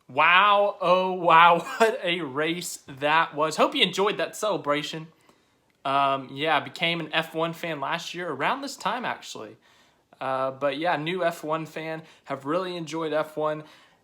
Wow, oh wow, what a race that was. Hope you enjoyed that celebration. Yeah, I became an F1 fan last year, around this time actually. But yeah, new F1 fan, have really enjoyed F1.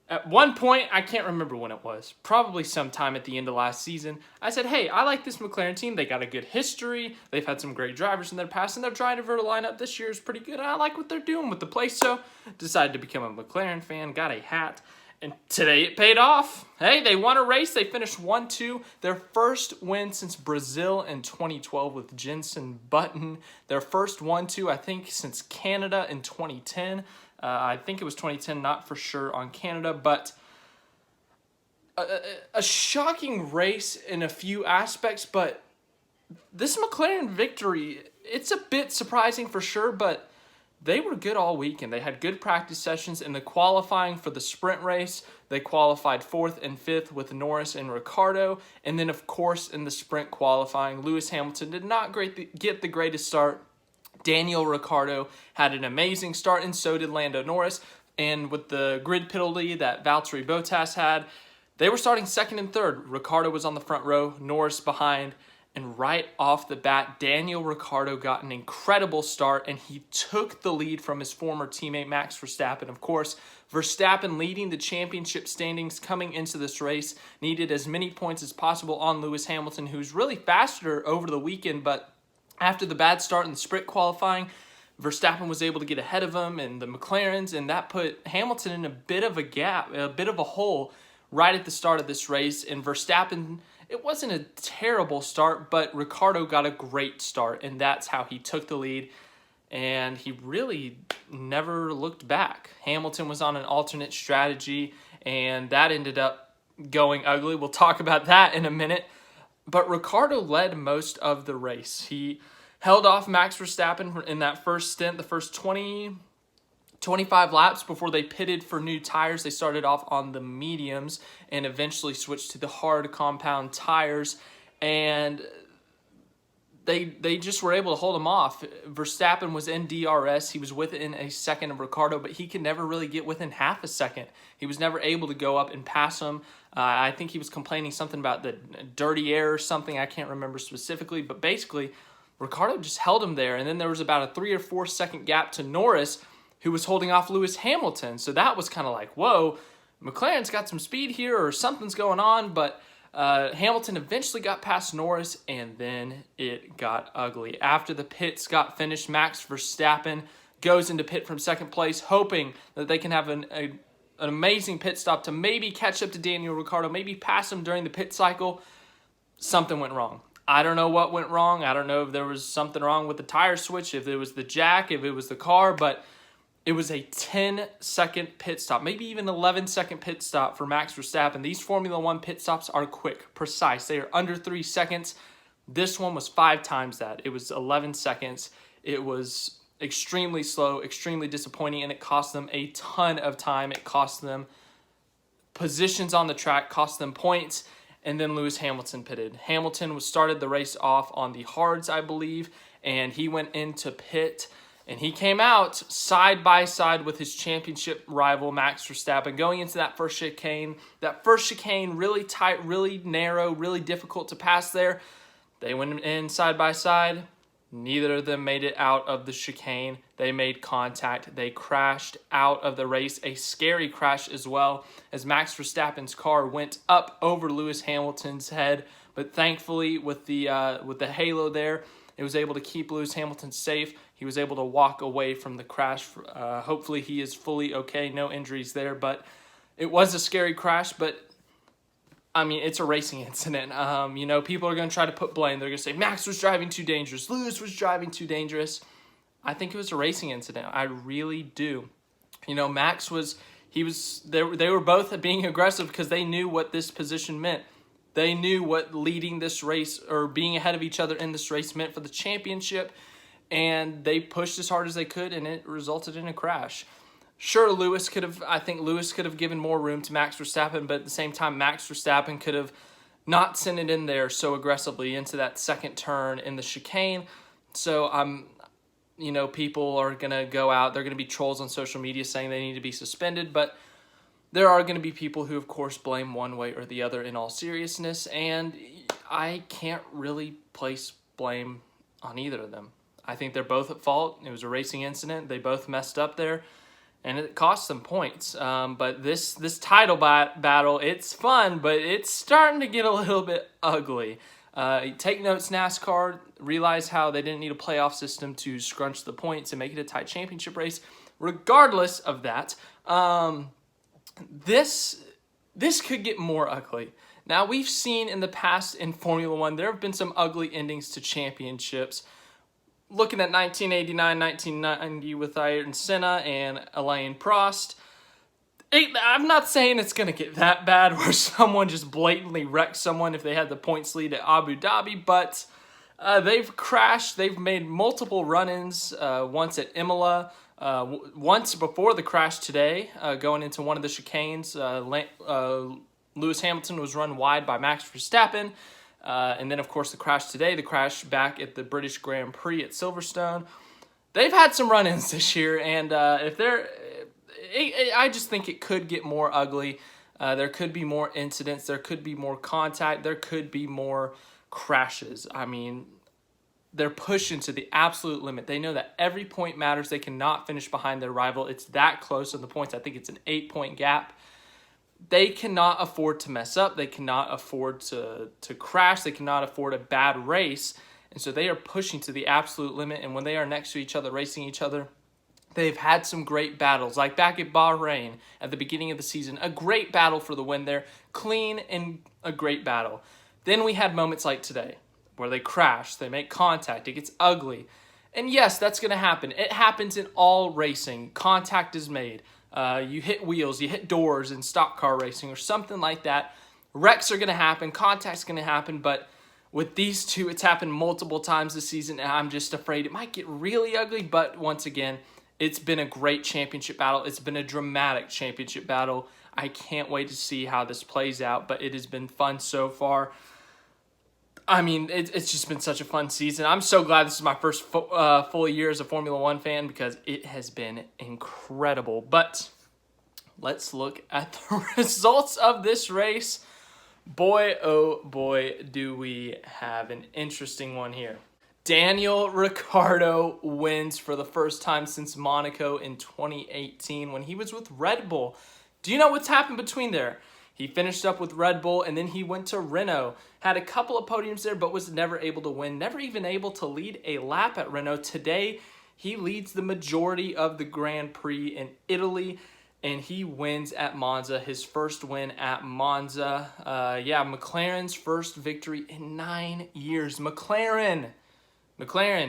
At one point, I can't remember when it was, probably sometime at the end of last season, I said, hey, I like this McLaren team. They got a good history. They've had some great drivers in their past, and their driver lineup this year is pretty good. And I like what they're doing with the place, so decided to become a McLaren fan, got a hat, and today it paid off. Hey, they won a race. They finished 1-2. Their first win since Brazil in 2012 with Jenson Button. Their first 1-2, I think, since Canada in 2010. I think it was 2010, not for sure on Canada, but a shocking race in a few aspects. But this McLaren victory, it's a bit surprising for sure, but they were good all weekend. They had good practice sessions in the qualifying for the sprint race. They qualified 4th and 5th with Norris and Ricciardo. And then, of course, in the sprint qualifying, Lewis Hamilton did not get the greatest start. Daniel Ricciardo had an amazing start, and so did Lando Norris. And with the grid penalty that Valtteri Bottas had, they were starting 2nd and 3rd. Ricciardo was on the front row, Norris behind. And right off the bat, Daniel Ricciardo got an incredible start, and he took the lead from his former teammate Max Verstappen. Of course, Verstappen leading the championship standings coming into this race, needed as many points as possible on Lewis Hamilton, who's really faster over the weekend, but after the bad start in the sprint qualifying, Verstappen was able to get ahead of him and the McLarens, and that put Hamilton in a bit of a gap, a bit of a hole right at the start of this race. And Verstappen, it wasn't a terrible start, but Ricciardo got a great start, and that's how he took the lead, and he really never looked back. Hamilton was on an alternate strategy, and that ended up going ugly. We'll talk about that in a minute. But Ricciardo led most of the race. He held off Max Verstappen in that first stint, the first 25 laps before they pitted for new tires. They started off on the mediums and eventually switched to the hard compound tires, and they just were able to hold him off. Verstappen was in DRS. He was within a second of Ricciardo, but he could never really get within half a second. He was never able to go up and pass him. I think he was complaining something about the dirty air or something. I can't remember specifically, but basically, Ricciardo just held him there. And then there was about a 3 or 4 second gap to Norris, who was holding off Lewis Hamilton. So that was kind of like, whoa, McLaren's got some speed here or something's going on. But Hamilton eventually got past Norris, and then it got ugly. After the pits got finished, Max Verstappen goes into pit from second place, hoping that they can have an amazing pit stop to maybe catch up to Daniel Ricciardo, maybe pass him during the pit cycle. Something went wrong. I don't know what went wrong. I don't know if there was something wrong with the tire switch, if it was the jack, if it was the car, but it was a 10-second pit stop, maybe even 11-second pit stop for Max Verstappen. These Formula One pit stops are quick, precise. They are under 3 seconds. This one was 5 times that. It was 11 seconds. It was extremely slow, extremely disappointing, and it cost them a ton of time. It cost them positions on the track, cost them points, and then Lewis Hamilton pitted. Hamilton started the race off on the hards, I believe, and he went into pit. And he came out side by side with his championship rival, Max Verstappen, going into that first chicane. That first chicane, really tight, really narrow, really difficult to pass there. They went in side by side. Neither of them made it out of the chicane. They made contact. They crashed out of the race. A scary crash as well, as Max Verstappen's car went up over Lewis Hamilton's head. But thankfully, with the halo there, it was able to keep Lewis Hamilton safe. He was able to walk away from the crash. Hopefully he is fully okay, no injuries there. But it was a scary crash, but I mean, it's a racing incident. People are going to try to put blame. They're going to say, Max was driving too dangerous. Lewis was driving too dangerous. I think it was a racing incident. I really do. Max they were both being aggressive because they knew what this position meant. They knew what leading this race or being ahead of each other in this race meant for the championship, and they pushed as hard as they could, and it resulted in a crash. Sure, I think Lewis could have given more room to Max Verstappen, but at the same time, Max Verstappen could have not sent it in there so aggressively into that second turn in the chicane. So people are going to go out, they're going to be trolls on social media saying they need to be suspended, but there are going to be people who, of course, blame one way or the other in all seriousness, and I can't really place blame on either of them. I think they're both at fault. It was a racing incident. They both messed up there, and it cost them points. But this title battle, it's fun, but it's starting to get a little bit ugly. Take notes, NASCAR. Realize how they didn't need a playoff system to scrunch the points and make it a tight championship race. Regardless of that, this could get more ugly. Now, we've seen in the past in Formula One, there have been some ugly endings to championships. Looking at 1989, 1990 with Ayrton Senna and Alain Prost, I'm not saying it's going to get that bad where someone just blatantly wrecks someone if they had the points lead at Abu Dhabi, but they've crashed. They've made multiple run-ins, once at Imola, once before the crash today, going into one of the chicanes. Lewis Hamilton was run wide by Max Verstappen. And then, of course, the crash today, the crash back at the British Grand Prix at Silverstone. They've had some run-ins this year, and I just think it could get more ugly. There could be more incidents. There could be more contact. There could be more crashes. I mean, they're pushing to the absolute limit. They know that every point matters. They cannot finish behind their rival. It's that close on the points. I think it's an 8-point gap. They cannot afford to mess up. They cannot afford to crash. They cannot afford a bad race. And so they are pushing to the absolute limit. And when they are next to each other, racing each other, they've had some great battles. Like back at Bahrain at the beginning of the season, a great battle for the win there. Clean and a great battle. Then we had moments like today where they crash. They make contact. It gets ugly. And yes, that's going to happen. It happens in all racing. Contact is made. You hit wheels, you hit doors in stock car racing or something like that. Wrecks are going to happen, contact's going to happen, but with these two, it's happened multiple times this season, and I'm just afraid it might get really ugly, but once again, it's been a great championship battle. It's been a dramatic championship battle. I can't wait to see how this plays out, but it has been fun so far. I mean, it's just been such a fun season. I'm so glad this is my first full year as a Formula One fan because it has been incredible. But let's look at the results of this race. Boy, oh boy, do we have an interesting one here. Daniel Ricciardo wins for the first time since Monaco in 2018 when he was with Red Bull. Do you know what's happened between there? He finished up with Red Bull, and then he went to Renault. Had a couple of podiums there, but was never able to win. Never even able to lead a lap at Renault. Today, he leads the majority of the Grand Prix in Italy, and he wins at Monza. His first win at Monza. McLaren's first victory in 9 years. McLaren,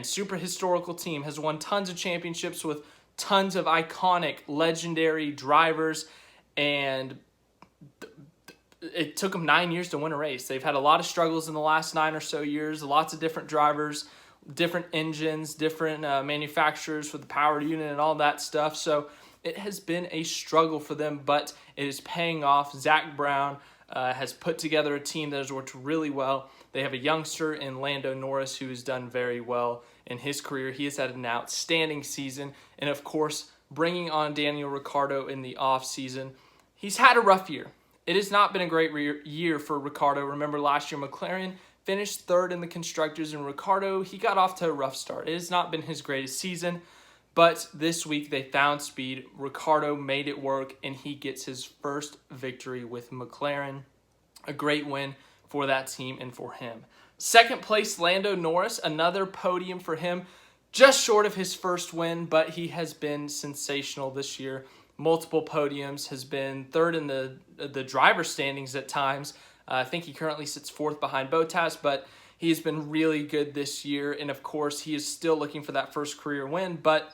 super historical team, has won tons of championships with tons of iconic, legendary drivers, and it took them 9 years to win a race. They've had a lot of struggles in the last 9 or so years, lots of different drivers, different engines, different manufacturers for the power unit and all that stuff. So it has been a struggle for them, but it is paying off. Zach Brown has put together a team that has worked really well. They have a youngster in Lando Norris who has done very well in his career. He has had an outstanding season. And of course, bringing on Daniel Ricciardo in the offseason. He's had a rough year. It has not been a great year for Ricciardo. Remember last year, McLaren finished third in the Constructors, and Ricciardo, he got off to a rough start. It has not been his greatest season, but this week they found speed. Ricciardo made it work, and he gets his first victory with McLaren. A great win for that team and for him. Second place, Lando Norris, another podium for him, just short of his first win, but he has been sensational this year. Multiple podiums, has been third in the driver standings at times. I think he currently sits fourth behind Bottas, but he has been really good this year. And of course, he is still looking for that first career win, but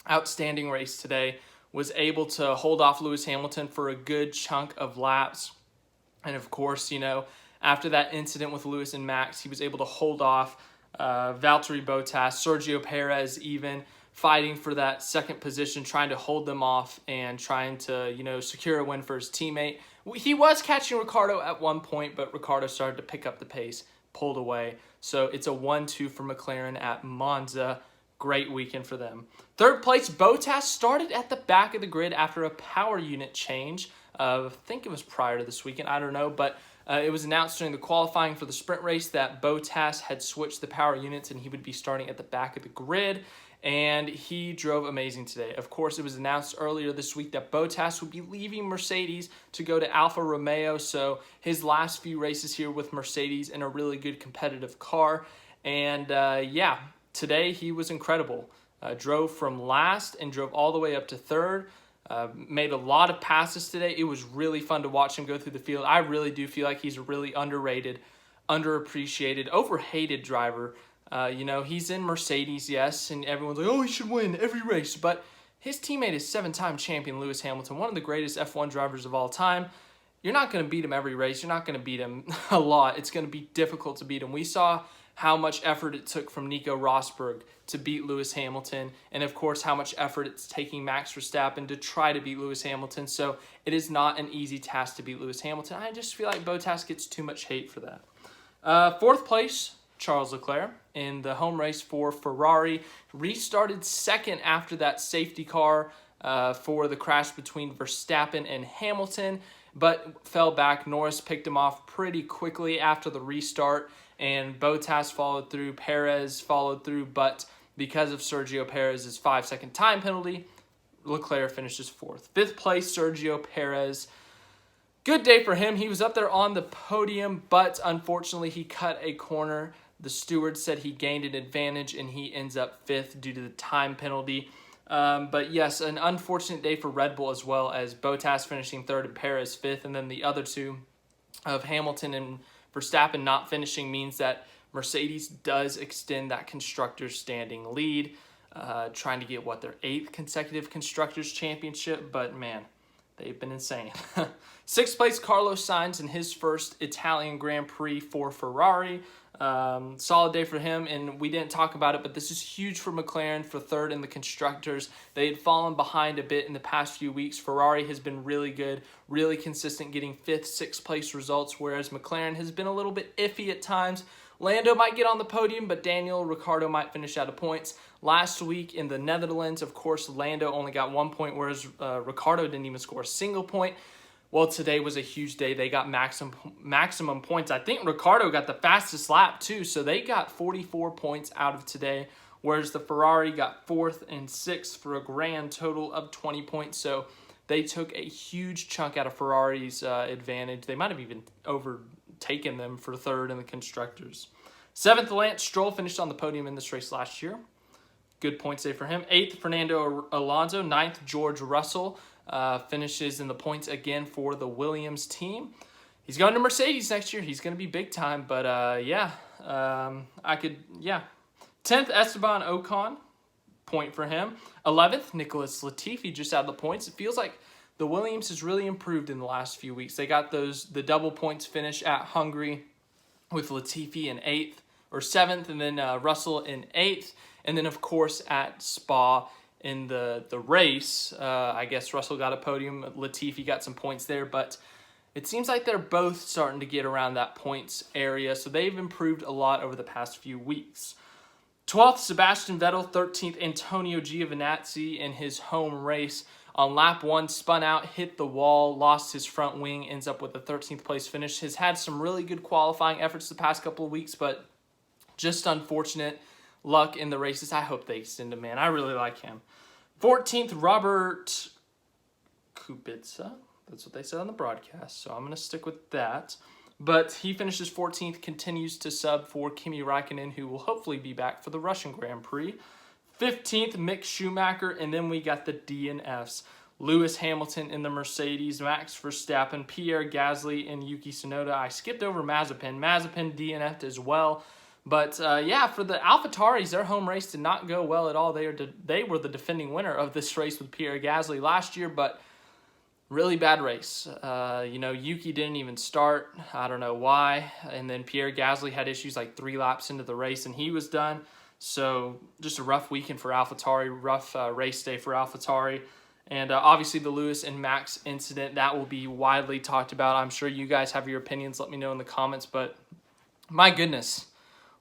outstanding race today. Was able to hold off Lewis Hamilton for a good chunk of laps. And of course, after that incident with Lewis and Max, he was able to hold off Valtteri Bottas, Sergio Perez even, fighting for that second position, trying to hold them off and trying to, secure a win for his teammate. He was catching Ricciardo at one point, but Ricciardo started to pick up the pace, pulled away. So it's a 1-2 for McLaren at Monza. Great weekend for them. Third place, Bottas started at the back of the grid after a power unit change. I think it was prior to this weekend, I don't know, but it was announced during the qualifying for the sprint race that Bottas had switched the power units and he would be starting at the back of the grid, and he drove amazing today. Of course, it was announced earlier this week that Bottas would be leaving Mercedes to go to Alfa Romeo, so his last few races here with Mercedes in a really good competitive car, and yeah, today he was incredible. Drove from last and drove all the way up to third. Made a lot of passes today. It was really fun to watch him go through the field. I really do feel like he's a really underrated, underappreciated, overhated driver. He's in Mercedes, yes, and everyone's like, oh, he should win every race. But his teammate is 7-time champion Lewis Hamilton, one of the greatest F1 drivers of all time. You're not going to beat him every race. You're not going to beat him a lot. It's going to be difficult to beat him. We saw how much effort it took from Nico Rosberg to beat Lewis Hamilton, and of course how much effort it's taking Max Verstappen to try to beat Lewis Hamilton. So it is not an easy task to beat Lewis Hamilton. I just feel like Bottas gets too much hate for that. Fourth place, Charles Leclerc in the home race for Ferrari. Restarted second after that safety car for the crash between Verstappen and Hamilton, but fell back. Norris picked him off pretty quickly after the restart, and Bottas followed through, Perez followed through, but because of Sergio Perez's 5-second time penalty, Leclerc finishes fourth. Fifth place, Sergio Perez. Good day for him. He was up there on the podium, but unfortunately he cut a corner. The steward said he gained an advantage, and he ends up fifth due to the time penalty. But yes, an unfortunate day for Red Bull as well, as Bottas finishing third and Perez fifth, and then the other two of Hamilton and Verstappen not finishing means that Mercedes does extend that Constructors' standing lead, trying to get, their 8th consecutive Constructors' Championship, but man, they've been insane. Sixth place, Carlos Sainz in his first Italian Grand Prix for Ferrari. Solid day for him, and we didn't talk about it, but this is huge for McLaren for third in the Constructors. They had fallen behind a bit in the past few weeks. Ferrari has been really good, really consistent, getting 5th, 6th place results, whereas McLaren has been a little bit iffy at times. Lando might get on the podium, but Daniel Ricciardo might finish out of points. Last week in the Netherlands, of course, Lando only got 1 point, whereas Ricciardo didn't even score a single point. Well, today was a huge day. They got maximum points. I think Ricciardo got the fastest lap too, so they got 44 points out of today, whereas the Ferrari got 4th and 6th for a grand total of 20 points. So they took a huge chunk out of Ferrari's advantage. They might have even overtaken them for third in the Constructors. 7th, Lance Stroll finished on the podium in this race last year. Good points day for him. 8th, Fernando Alonso. 9th, George Russell. Finishes in the points again for the Williams team. He's going to Mercedes next year. He's going to be big time, but 10th, Esteban Ocon, point for him. 11th, Nicholas Latifi, just out of the points. It feels like the Williams has really improved in the last few weeks. They got the double points finish at Hungary with Latifi in 8th or 7th, and then Russell in 8th, and then of course at Spa in the race, I guess Russell got a podium, Latifi got some points there, but it seems like they're both starting to get around that points area, so they've improved a lot over the past few weeks. 12th, Sebastian Vettel. 13th, Antonio Giovinazzi in his home race. On lap 1, spun out, hit the wall, lost his front wing, ends up with a 13th place finish. Has had some really good qualifying efforts the past couple of weeks, but just unfortunate luck in the races. I hope they extend him, man. I really like him. 14th, Robert Kubica. That's what they said on the broadcast, so I'm going to stick with that. But he finishes 14th, continues to sub for Kimi Räikkönen, who will hopefully be back for the Russian Grand Prix. 15th, Mick Schumacher, and then we got the DNFs. Lewis Hamilton in the Mercedes, Max Verstappen, Pierre Gasly, and Yuki Tsunoda. I skipped over Mazepin. Mazepin DNF'd as well. But, for the AlphaTauris, their home race did not go well at all. They were the defending winner of this race with Pierre Gasly last year, but really bad race. Yuki didn't even start. I don't know why. And then Pierre Gasly had issues like 3 laps into the race, and he was done. So just a rough weekend for AlphaTauri, rough race day for AlphaTauri. And obviously the Lewis and Max incident, that will be widely talked about. I'm sure you guys have your opinions. Let me know in the comments. But my goodness,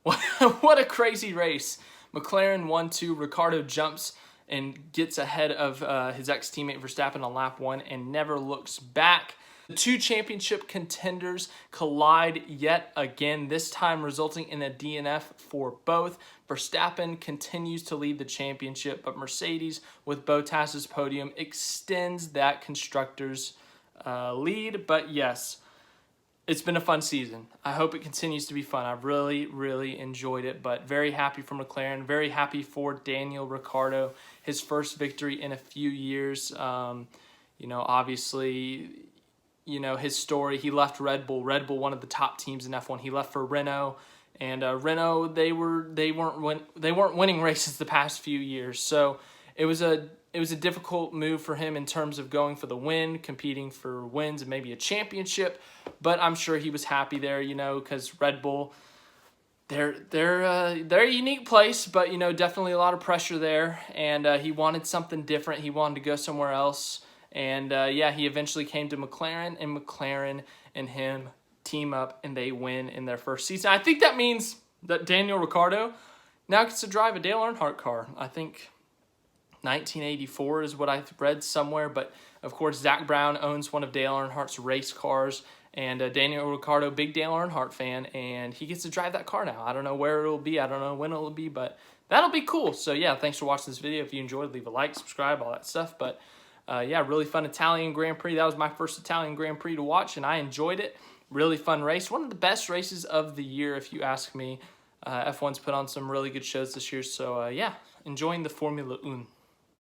what a crazy race. McLaren 1-2. Ricciardo jumps and gets ahead of his ex-teammate Verstappen on lap 1 and never looks back. The two championship contenders collide yet again, this time resulting in a DNF for both. Verstappen continues to lead the championship, but Mercedes, with Bottas's podium, extends that constructors' lead. But yes, it's been a fun season. I hope it continues to be fun. I've really, really enjoyed it, but very happy for McLaren. Very happy for Daniel Ricciardo, his first victory in a few years. Obviously, his story, he left Red Bull, one of the top teams in F1. He left for Renault, and Renault, they weren't winning races the past few years. So it was a difficult move for him in terms of going for the win, competing for wins and maybe a championship. But I'm sure he was happy there, because Red Bull, they're a unique place, but definitely a lot of pressure there. And he wanted something different. He wanted to go somewhere else. And he eventually came to McLaren, and McLaren and him team up, and they win in their first season. I think that means that Daniel Ricciardo now gets to drive a Dale Earnhardt car. I think 1984 is what I read somewhere, but of course Zach Brown owns one of Dale Earnhardt's race cars, and Daniel Ricciardo, big Dale Earnhardt fan, and he gets to drive that car now. I don't know where it'll be, I don't know when it'll be, but that'll be cool. So yeah, thanks for watching this video. If you enjoyed, leave a like, subscribe, all that stuff. But really fun Italian Grand Prix. That was my first Italian Grand Prix to watch, and I enjoyed it. Really fun race. One of the best races of the year, if you ask me. F1's put on some really good shows this year, so enjoying the Formula 1.